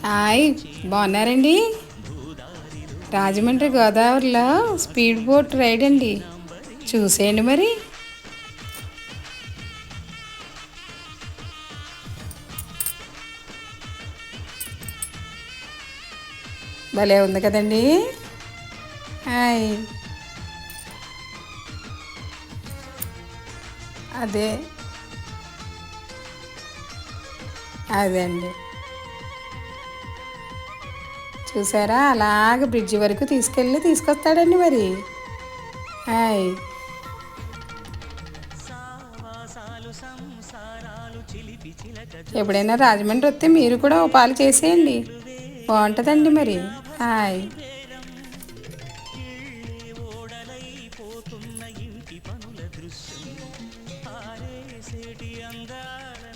Hi, బాగున్నారండి? రాజమండ్రి గోదావరిలో speed boat ride అండి. చూసేయండి మరి. భలే ఉంది కదండి. హాయ్. అదే అదే అండి. చూసారా, అలాగ బ్రిడ్జి వరకు తీసుకొస్తాడండి మరి. హాయ్. ఎప్పుడైనా రాజమండ్రి వస్తే మీరు కూడా ఓ పాలు చేసేయండి, బాగుంటుందండి మరి. హాయ్.